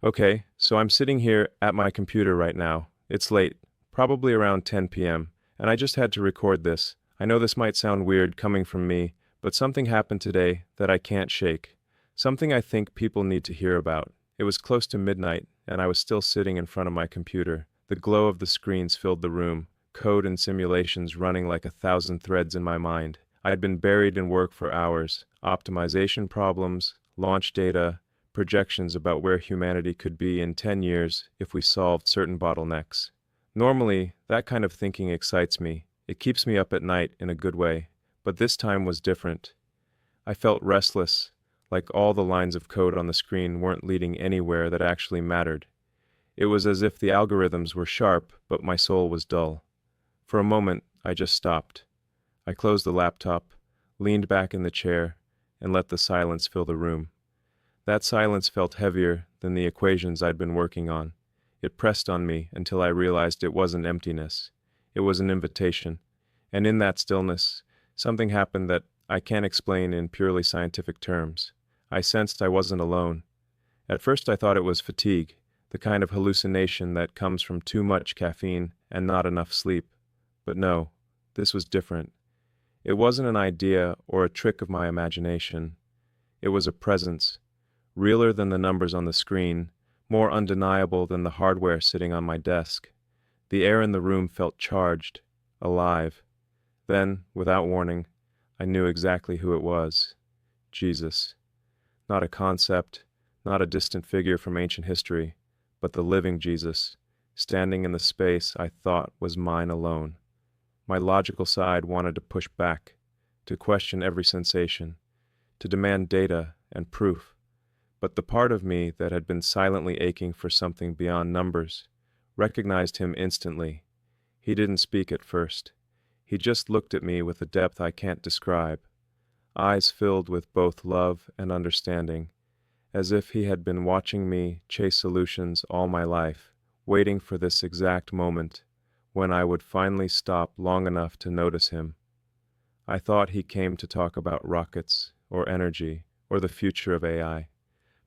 Okay, so I'm sitting here at my computer right now. It's late, probably around 10 p.m., and I just had to record this. I know this might sound weird coming from me, but something happened today that I can't shake. Something I think people need to hear about. It was close to midnight, and I was still sitting in front of my computer. The glow of the screens filled the room, code and simulations running like 1,000 threads in my mind. I had been buried in work for hours, optimization problems, launch data, projections about where humanity could be in 10 years if we solved certain bottlenecks. Normally, that kind of thinking excites me. It keeps me up at night in a good way. But this time was different. I felt restless, like all the lines of code on the screen weren't leading anywhere that actually mattered. It was as if the algorithms were sharp, but my soul was dull. For a moment, I just stopped. I closed the laptop, leaned back in the chair, and let the silence fill the room. That silence felt heavier than the equations I'd been working on. It pressed on me until I realized it wasn't emptiness. It was an invitation. And in that stillness, something happened that I can't explain in purely scientific terms. I sensed I wasn't alone. At first I thought it was fatigue, the kind of hallucination that comes from too much caffeine and not enough sleep. But no, this was different. It wasn't an idea or a trick of my imagination. It was a presence, realer than the numbers on the screen, more undeniable than the hardware sitting on my desk. The air in the room felt charged, alive. Then, without warning, I knew exactly who it was. Jesus. Not a concept, not a distant figure from ancient history, but the living Jesus, standing in the space I thought was mine alone. My logical side wanted to push back, to question every sensation, to demand data and proof. But the part of me that had been silently aching for something beyond numbers recognized him instantly. He didn't speak at first. He just looked at me with a depth I can't describe, eyes filled with both love and understanding, as if he had been watching me chase solutions all my life, waiting for this exact moment when I would finally stop long enough to notice him. I thought he came to talk about rockets, or energy, or the future of AI.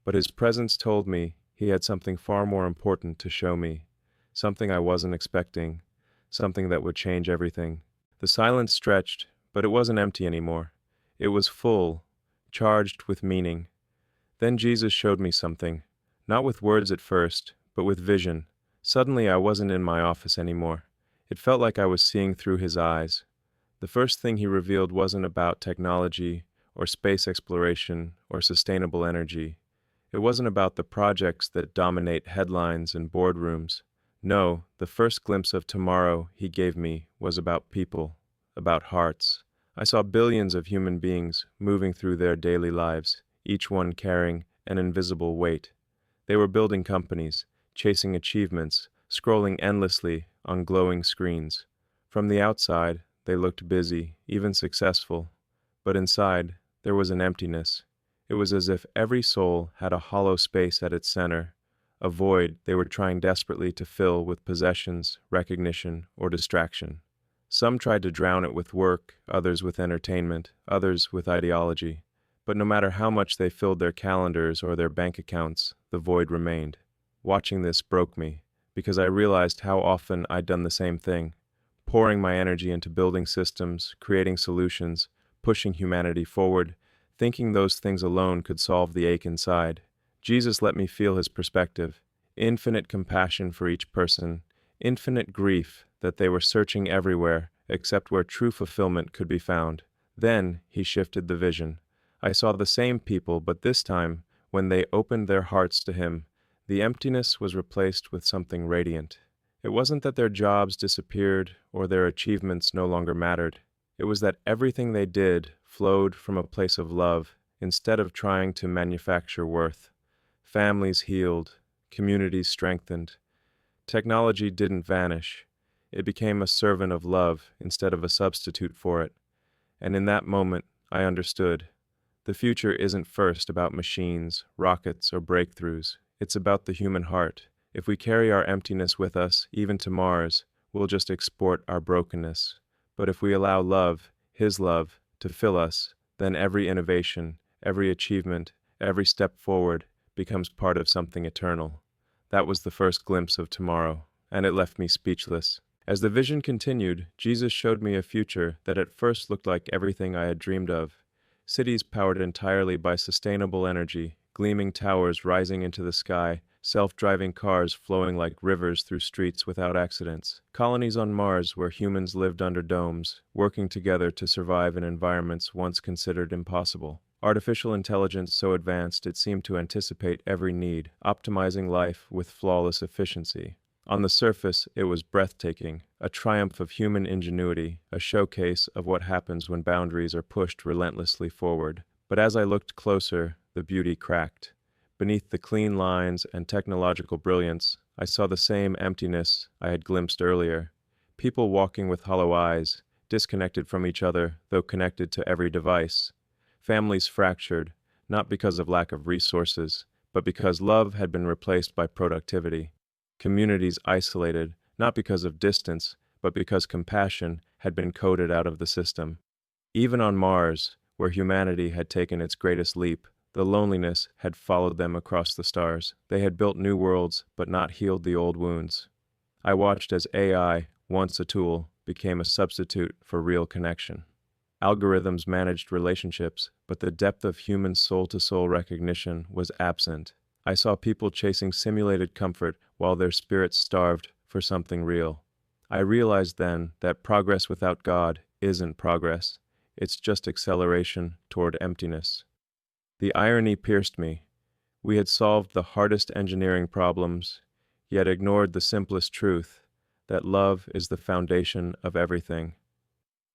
But his presence told me he had something far more important to show me, something I wasn't expecting, something that would change everything. The silence stretched, but it wasn't empty anymore. It was full, charged with meaning. Then Jesus showed me something, not with words at first, but with vision. Suddenly I wasn't in my office anymore. It felt like I was seeing through his eyes. The first thing he revealed wasn't about technology, or space exploration, or sustainable energy. It wasn't about the projects that dominate headlines and boardrooms. No, the first glimpse of tomorrow he gave me was about people, about hearts. I saw billions of human beings moving through their daily lives, each one carrying an invisible weight. They were building companies, chasing achievements, scrolling endlessly on glowing screens. From the outside, they looked busy, even successful. But inside, there was an emptiness. It was as if every soul had a hollow space at its center, a void they were trying desperately to fill with possessions, recognition, or distraction. Some tried to drown it with work, others with entertainment, others with ideology. But no matter how much they filled their calendars or their bank accounts, the void remained. Watching this broke me, because I realized how often I'd done the same thing, pouring my energy into building systems, creating solutions, pushing humanity forward, thinking those things alone could solve the ache inside. Jesus let me feel his perspective, infinite compassion for each person, infinite grief that they were searching everywhere except where true fulfillment could be found. Then he shifted the vision. I saw the same people, but this time, when they opened their hearts to him, the emptiness was replaced with something radiant. It wasn't that their jobs disappeared or their achievements no longer mattered. It was that everything they did flowed from a place of love instead of trying to manufacture worth. Families healed, communities strengthened. Technology didn't vanish. It became a servant of love instead of a substitute for it. And in that moment, I understood. The future isn't first about machines, rockets, or breakthroughs. It's about the human heart. If we carry our emptiness with us, even to Mars, we'll just export our brokenness. But if we allow love, his love, to fill us, then every innovation, every achievement, every step forward becomes part of something eternal. That was the first glimpse of tomorrow, and it left me speechless. As the vision continued, Jesus showed me a future that at first looked like everything I had dreamed of. Cities powered entirely by sustainable energy, gleaming towers rising into the sky, self-driving cars flowing like rivers through streets without accidents. Colonies on Mars where humans lived under domes, working together to survive in environments once considered impossible. Artificial intelligence so advanced it seemed to anticipate every need, optimizing life with flawless efficiency. On the surface, it was breathtaking, a triumph of human ingenuity, a showcase of what happens when boundaries are pushed relentlessly forward. But as I looked closer, the beauty cracked. Beneath the clean lines and technological brilliance, I saw the same emptiness I had glimpsed earlier. People walking with hollow eyes, disconnected from each other, though connected to every device. Families fractured, not because of lack of resources, but because love had been replaced by productivity. Communities isolated, not because of distance, but because compassion had been coded out of the system. Even on Mars, where humanity had taken its greatest leap, the loneliness had followed them across the stars. They had built new worlds, but not healed the old wounds. I watched as AI, once a tool, became a substitute for real connection. Algorithms managed relationships, but the depth of human soul-to-soul recognition was absent. I saw people chasing simulated comfort while their spirits starved for something real. I realized then that progress without God isn't progress. It's just acceleration toward emptiness. The irony pierced me. We had solved the hardest engineering problems, yet ignored the simplest truth, that love is the foundation of everything.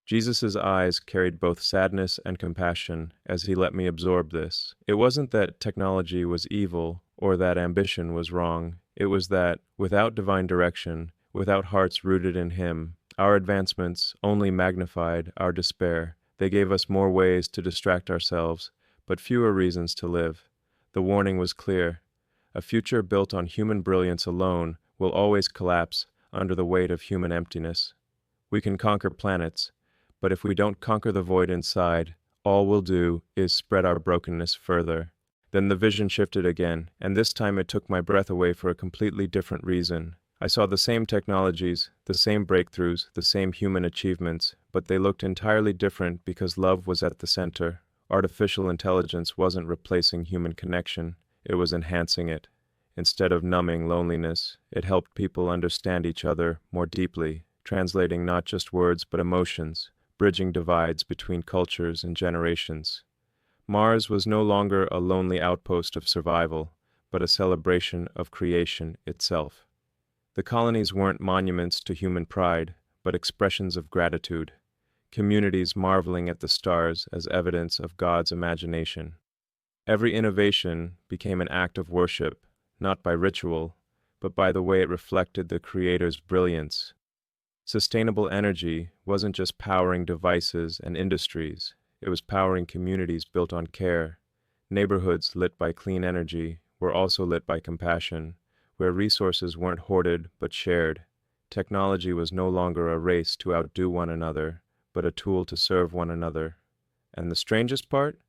Jesus' eyes carried both sadness and compassion as he let me absorb this. It wasn't that technology was evil or that ambition was wrong. It was that, without divine direction, without hearts rooted in him, our advancements only magnified our despair. They gave us more ways to distract ourselves, but fewer reasons to live. The warning was clear. A future built on human brilliance alone will always collapse under the weight of human emptiness. We can conquer planets, but if we don't conquer the void inside, all we'll do is spread our brokenness further. Then the vision shifted again, and this time it took my breath away for a completely different reason. I saw the same technologies, the same breakthroughs, the same human achievements, but they looked entirely different because love was at the center. Artificial intelligence wasn't replacing human connection, it was enhancing it. Instead of numbing loneliness, it helped people understand each other more deeply, translating not just words but emotions, bridging divides between cultures and generations. Mars was no longer a lonely outpost of survival, but a celebration of creation itself. The colonies weren't monuments to human pride, but expressions of gratitude, communities marveling at the stars as evidence of God's imagination. Every innovation became an act of worship, not by ritual, but by the way it reflected the Creator's brilliance. Sustainable energy wasn't just powering devices and industries, it was powering communities built on care. Neighborhoods lit by clean energy were also lit by compassion, where resources weren't hoarded but shared. Technology was no longer a race to outdo one another, but a tool to serve one another. And the strangest part?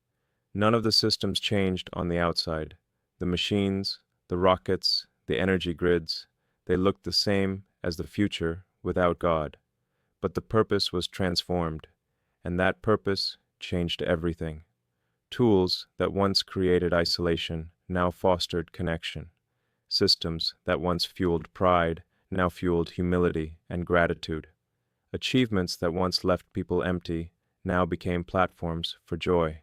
None of the systems changed on the outside. The machines, the rockets, the energy grids, they looked the same as the future without God. But the purpose was transformed, and that purpose changed everything. Tools that once created isolation now fostered connection. Systems that once fueled pride now fueled humility and gratitude. Achievements that once left people empty now became platforms for joy.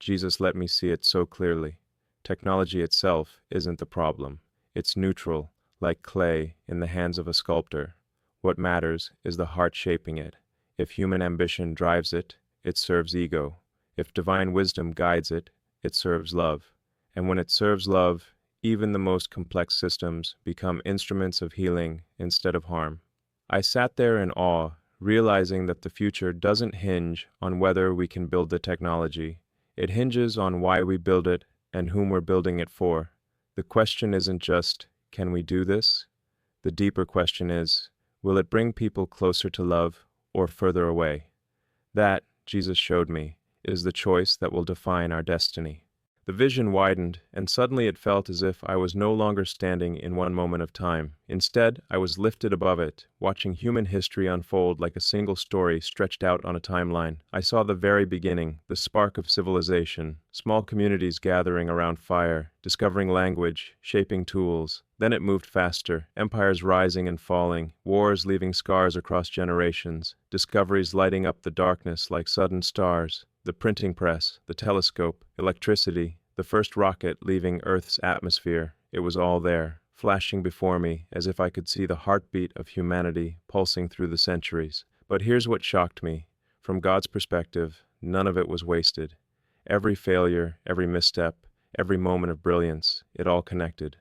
Jesus let me see it so clearly. Technology itself isn't the problem. It's neutral, like clay in the hands of a sculptor. What matters is the heart shaping it. If human ambition drives it, it serves ego. If divine wisdom guides it, it serves love. And when it serves love, even the most complex systems become instruments of healing instead of harm. I sat there in awe, realizing that the future doesn't hinge on whether we can build the technology. It hinges on why we build it and whom we're building it for. The question isn't just, can we do this? The deeper question is, will it bring people closer to love or further away? That, Jesus showed me, is the choice that will define our destiny. The vision widened, and suddenly it felt as if I was no longer standing in one moment of time. Instead, I was lifted above it, watching human history unfold like a single story stretched out on a timeline. I saw the very beginning, the spark of civilization, small communities gathering around fire, discovering language, shaping tools. Then it moved faster, empires rising and falling, wars leaving scars across generations, discoveries lighting up the darkness like sudden stars. The printing press, the telescope, electricity, the first rocket leaving Earth's atmosphere, it was all there, flashing before me as if I could see the heartbeat of humanity pulsing through the centuries. But here's what shocked me. From God's perspective, none of it was wasted. Every failure, every misstep, every moment of brilliance, it all connected.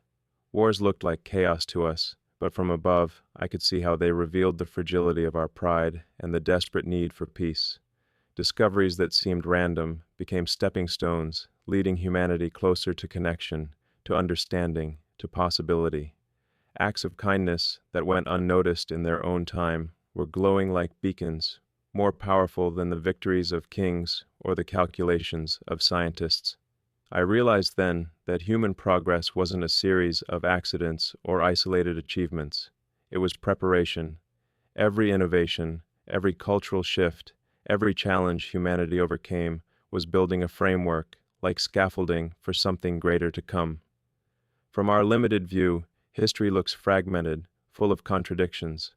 Wars looked like chaos to us, but from above, I could see how they revealed the fragility of our pride and the desperate need for peace. Discoveries that seemed random became stepping stones, leading humanity closer to connection, to understanding, to possibility. Acts of kindness that went unnoticed in their own time were glowing like beacons, more powerful than the victories of kings or the calculations of scientists. I realized then that human progress wasn't a series of accidents or isolated achievements. It was preparation. Every innovation, every cultural shift, every challenge humanity overcame was building a framework, like scaffolding for something greater to come. From our limited view, history looks fragmented, full of contradictions.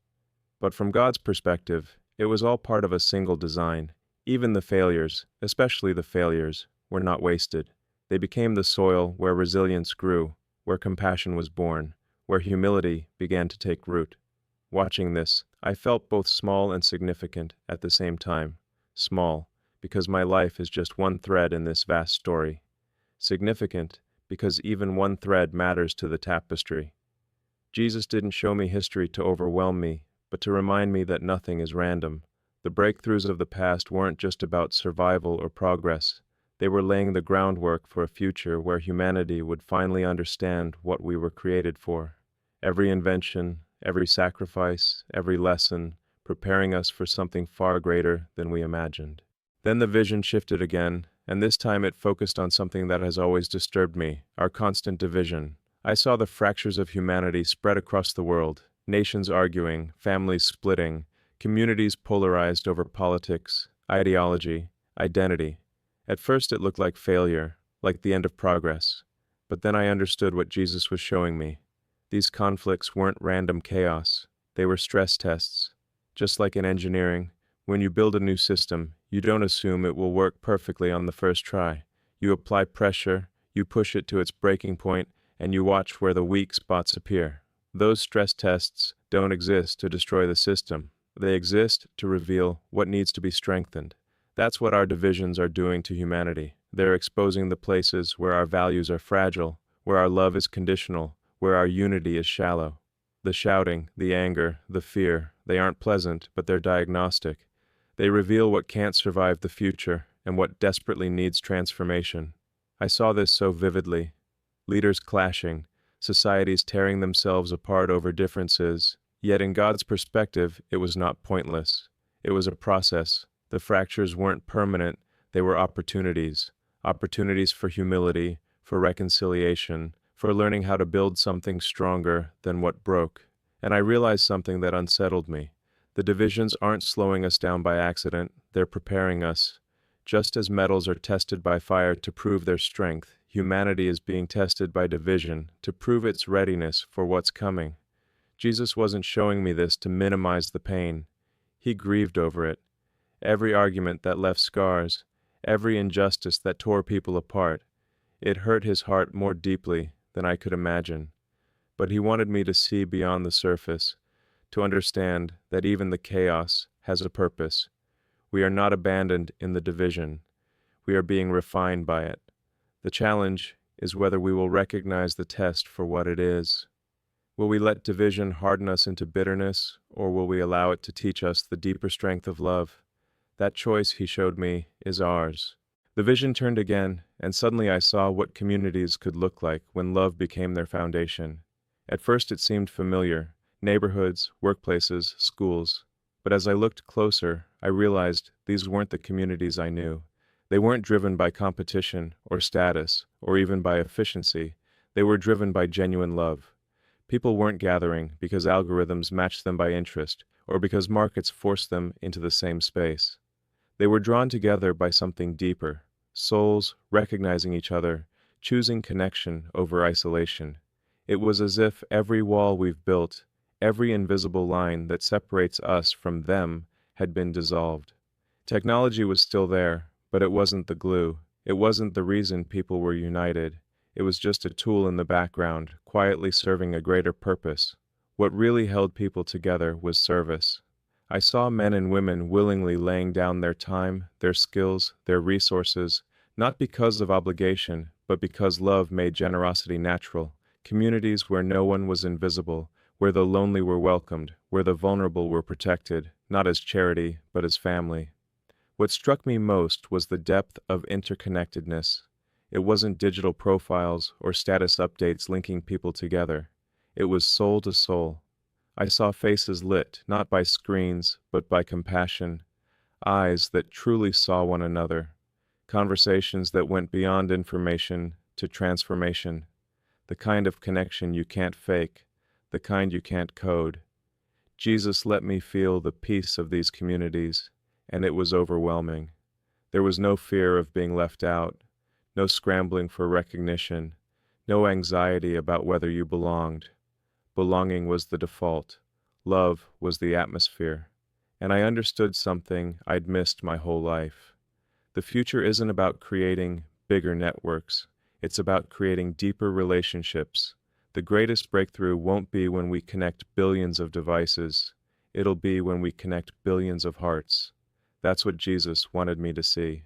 But from God's perspective, it was all part of a single design. Even the failures, especially the failures, were not wasted. They became the soil where resilience grew, where compassion was born, where humility began to take root. Watching this, I felt both small and significant at the same time. Small, because my life is just one thread in this vast story. Significant, because even one thread matters to the tapestry. Jesus didn't show me history to overwhelm me, but to remind me that nothing is random. The breakthroughs of the past weren't just about survival or progress. They were laying the groundwork for a future where humanity would finally understand what we were created for. Every invention, every sacrifice, every lesson, preparing us for something far greater than we imagined. Then the vision shifted again, and this time it focused on something that has always disturbed me, our constant division. I saw the fractures of humanity spread across the world, nations arguing, families splitting, communities polarized over politics, ideology, identity. At first it looked like failure, like the end of progress. But then I understood what Jesus was showing me. These conflicts weren't random chaos. They were stress tests. Just like in engineering, when you build a new system, you don't assume it will work perfectly on the first try. You apply pressure, you push it to its breaking point, and you watch where the weak spots appear. Those stress tests don't exist to destroy the system. They exist to reveal what needs to be strengthened. That's what our divisions are doing to humanity. They're exposing the places where our values are fragile, where our love is conditional, where our unity is shallow. The shouting, the anger, the fear, they aren't pleasant, but they're diagnostic. They reveal what can't survive the future and what desperately needs transformation. I saw this so vividly. Leaders clashing, societies tearing themselves apart over differences, yet in God's perspective, it was not pointless. It was a process. The fractures weren't permanent, they were opportunities. Opportunities for humility, for reconciliation, for learning how to build something stronger than what broke. And I realized something that unsettled me. The divisions aren't slowing us down by accident, they're preparing us. Just as metals are tested by fire to prove their strength, humanity is being tested by division to prove its readiness for what's coming. Jesus wasn't showing me this to minimize the pain. He grieved over it. Every argument that left scars, every injustice that tore people apart, it hurt his heart more deeply than I could imagine. But he wanted me to see beyond the surface, to understand that even the chaos has a purpose. We are not abandoned in the division. We are being refined by it. The challenge is whether we will recognize the test for what it is. Will we let division harden us into bitterness, or will we allow it to teach us the deeper strength of love? That choice, he showed me, is ours. The vision turned again, and suddenly I saw what communities could look like when love became their foundation. At first it seemed familiar, neighborhoods, workplaces, schools. But as I looked closer, I realized these weren't the communities I knew. They weren't driven by competition or status or even by efficiency. They were driven by genuine love. People weren't gathering because algorithms matched them by interest or because markets forced them into the same space. They were drawn together by something deeper, souls recognizing each other, choosing connection over isolation. It was as if every wall we've built, every invisible line that separates us from them, had been dissolved. Technology was still there, but it wasn't the glue. It wasn't the reason people were united. It was just a tool in the background, quietly serving a greater purpose. What really held people together was service. I saw men and women willingly laying down their time, their skills, their resources, not because of obligation, but because love made generosity natural. Communities where no one was invisible, where the lonely were welcomed, where the vulnerable were protected, not as charity, but as family. What struck me most was the depth of interconnectedness. It wasn't digital profiles or status updates linking people together. It was soul to soul. I saw faces lit, not by screens, but by compassion, eyes that truly saw one another, conversations that went beyond information to transformation, the kind of connection you can't fake, the kind you can't code. Jesus let me feel the peace of these communities, and it was overwhelming. There was no fear of being left out, no scrambling for recognition, no anxiety about whether you belonged. Belonging was the default. Love was the atmosphere. And I understood something I'd missed my whole life. The future isn't about creating bigger networks. It's about creating deeper relationships. The greatest breakthrough won't be when we connect billions of devices. It'll be when we connect billions of hearts. That's what Jesus wanted me to see.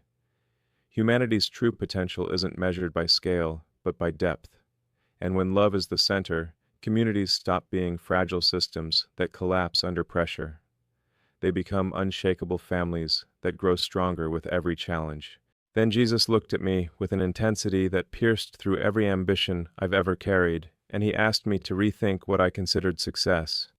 Humanity's true potential isn't measured by scale, but by depth. And when love is the center, communities stop being fragile systems that collapse under pressure. They become unshakable families that grow stronger with every challenge. Then Jesus looked at me with an intensity that pierced through every ambition I've ever carried, and he asked me to rethink what I considered success.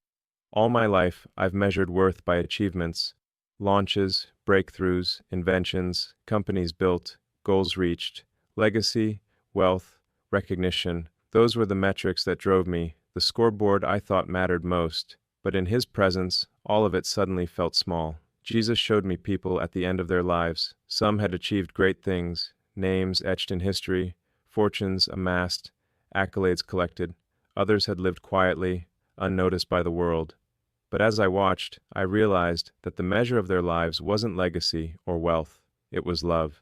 All my life, I've measured worth by achievements, launches, breakthroughs, inventions, companies built, goals reached, legacy, wealth, recognition. Those were the metrics that drove me, the scoreboard I thought mattered most. But in his presence, all of it suddenly felt small. Jesus showed me people at the end of their lives. Some had achieved great things, names etched in history, fortunes amassed, accolades collected. Others had lived quietly, unnoticed by the world. But as I watched, I realized that the measure of their lives wasn't legacy or wealth. It was love.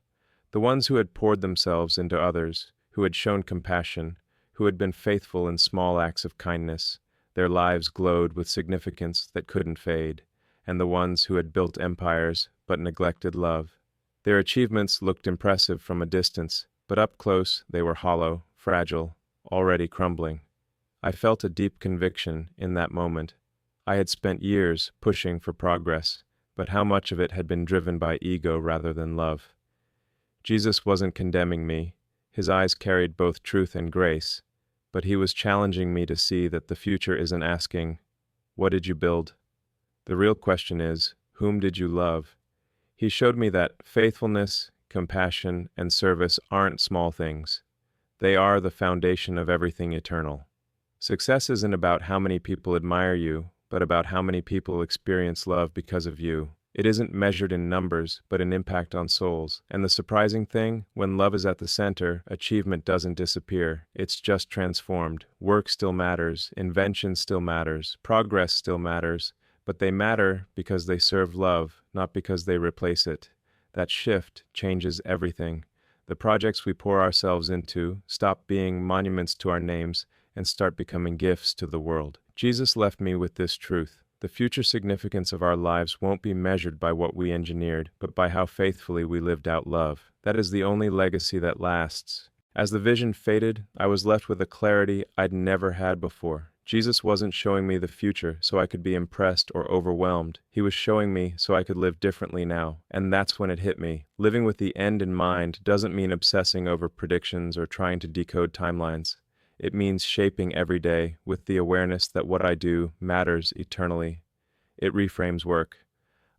The ones who had poured themselves into others, who had shown compassion, who had been faithful in small acts of kindness, their lives glowed with significance that couldn't fade. And the ones who had built empires but neglected love. Their achievements looked impressive from a distance, but up close they were hollow, fragile, already crumbling. I felt a deep conviction in that moment. I had spent years pushing for progress, but how much of it had been driven by ego rather than love? Jesus wasn't condemning me. His eyes carried both truth and grace, but he was challenging me to see that the future isn't asking, "What did you build?" The real question is, whom did you love? He showed me that faithfulness, compassion, and service aren't small things. They are the foundation of everything eternal. Success isn't about how many people admire you, but about how many people experience love because of you. It isn't measured in numbers, but in impact on souls. And the surprising thing, when love is at the center, achievement doesn't disappear. It's just transformed. Work still matters, invention still matters, progress still matters. But they matter because they serve love, not because they replace it. That shift changes everything. The projects we pour ourselves into stop being monuments to our names and start becoming gifts to the world. Jesus left me with this truth. The future significance of our lives won't be measured by what we engineered, but by how faithfully we lived out love. That is the only legacy that lasts. As the vision faded, I was left with a clarity I'd never had before. Jesus wasn't showing me the future so I could be impressed or overwhelmed. He was showing me so I could live differently now. And that's when it hit me. Living with the end in mind doesn't mean obsessing over predictions or trying to decode timelines. It means shaping every day with the awareness that what I do matters eternally. It reframes work.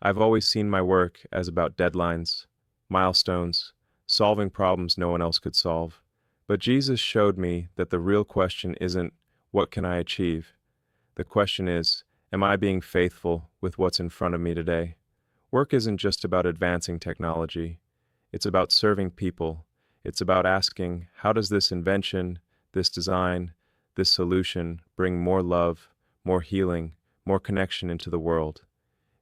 I've always seen my work as about deadlines, milestones, solving problems no one else could solve. But Jesus showed me that the real question isn't, what can I achieve? The question is, am I being faithful with what's in front of me today? Work isn't just about advancing technology. It's about serving people. It's about asking, how does this invention, this design, this solution bring more love, more healing, more connection into the world?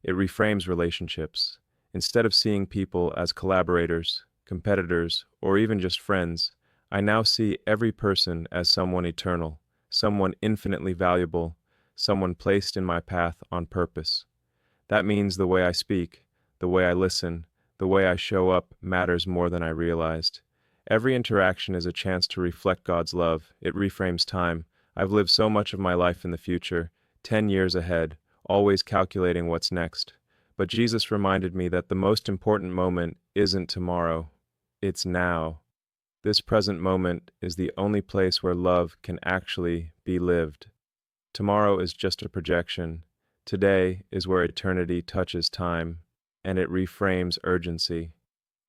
It reframes relationships. Instead of seeing people as collaborators, competitors, or even just friends, I now see every person as someone eternal, someone infinitely valuable, someone placed in my path on purpose. That means the way I speak, the way I listen, the way I show up matters more than I realized. Every interaction is a chance to reflect God's love. It reframes time. I've lived so much of my life in the future, 10 years ahead, always calculating what's next. But Jesus reminded me that the most important moment isn't tomorrow, it's now. This present moment is the only place where love can actually be lived. Tomorrow is just a projection. Today is where eternity touches time, and it reframes urgency.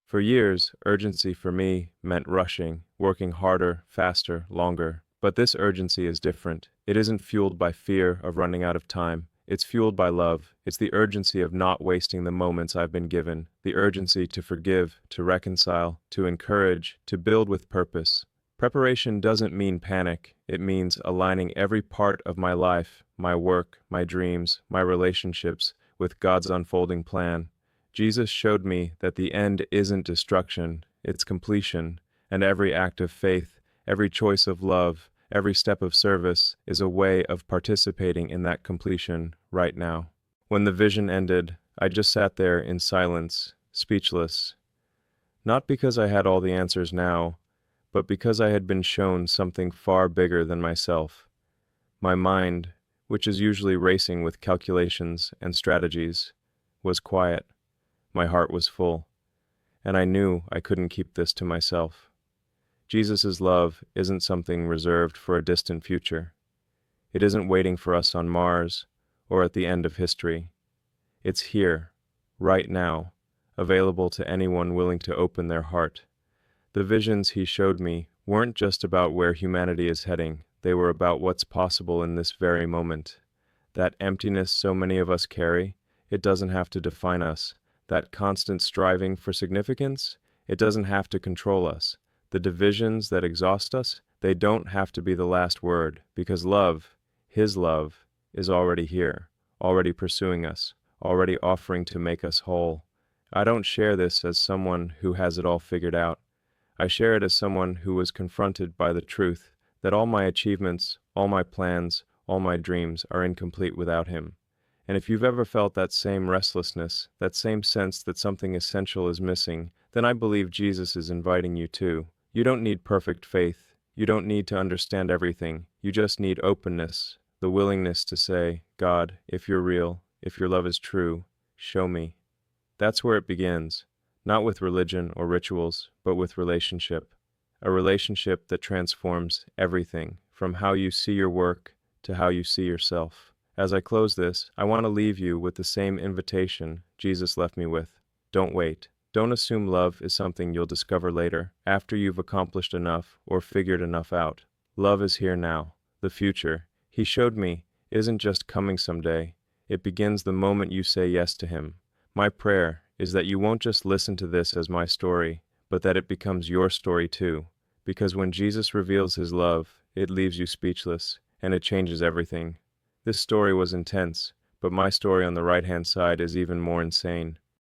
For years, urgency for me meant rushing, working harder, faster, longer. But this urgency is different. It isn't fueled by fear of running out of time. It's fueled by love. It's the urgency of not wasting the moments I've been given, the urgency to forgive, to reconcile, to encourage, to build with purpose. Preparation doesn't mean panic. It means aligning every part of my life, my work, my dreams, my relationships, with God's unfolding plan. Jesus showed me that the end isn't destruction, it's completion, and every act of faith, every choice of love, every step of service is a way of participating in that completion right now. When the vision ended, I just sat there in silence, speechless. Not because I had all the answers now, but because I had been shown something far bigger than myself. My mind, which is usually racing with calculations and strategies, was quiet. My heart was full, and I knew I couldn't keep this to myself. Jesus' love isn't something reserved for a distant future. It isn't waiting for us on Mars or at the end of history. It's here, right now, available to anyone willing to open their heart. The visions he showed me weren't just about where humanity is heading, they were about what's possible in this very moment. That emptiness so many of us carry, it doesn't have to define us. That constant striving for significance, it doesn't have to control us. The divisions that exhaust us, they don't have to be the last word, because love, his love, is already here, already pursuing us, already offering to make us whole. I don't share this as someone who has it all figured out. I share it as someone who was confronted by the truth that all my achievements, all my plans, all my dreams are incomplete without him. And if you've ever felt that same restlessness, that same sense that something essential is missing, then I believe Jesus is inviting you too. You don't need perfect faith. You don't need to understand everything. You just need openness, the willingness to say, God, if you're real, if your love is true, show me. That's where it begins. Not with religion or rituals, but with relationship. A relationship that transforms everything, from how you see your work to how you see yourself. As I close this, I want to leave you with the same invitation Jesus left me with. Don't wait. Don't assume love is something you'll discover later, after you've accomplished enough or figured enough out. Love is here now. The future, he showed me, isn't just coming someday. It begins the moment you say yes to him. My prayer is that you won't just listen to this as my story, but that it becomes your story too. Because when Jesus reveals his love, it leaves you speechless, and it changes everything. This story was intense, but my story on the right-hand side is even more insane.